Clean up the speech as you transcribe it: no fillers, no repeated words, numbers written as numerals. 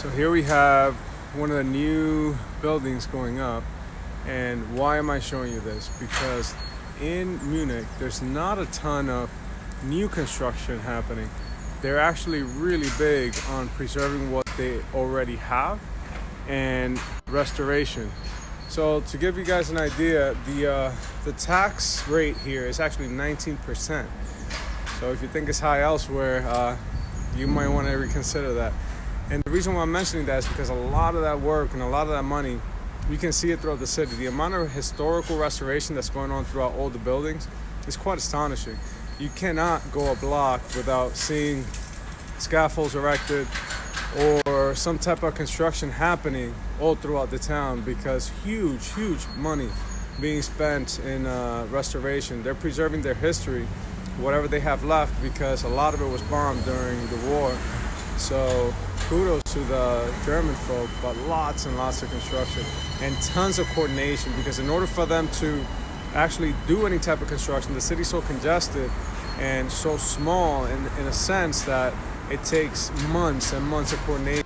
So here we have one of the new buildings going up. And why am I showing you this? Because in Munich, there's not a ton of new construction happening. They're actually really big on preserving what they already have and restoration. So to give you guys an idea, the tax rate here is actually 19%. So if you think it's high elsewhere, you might want to reconsider that. And the reason why I'm mentioning that is because a lot of that work and a lot of that money, you can see it throughout the city. The amount of historical restoration that's going on throughout all the buildings is quite astonishing. You cannot go a block without seeing scaffolds erected or some type of construction happening all throughout the town, because huge money being spent in restoration. They're preserving their history, whatever they have left, because a lot of it was bombed during the war. So kudos to the German folk, but lots and lots of construction and tons of coordination, because in order for them to actually do any type of construction, the city's so congested and so small in a sense that it takes months and months of coordination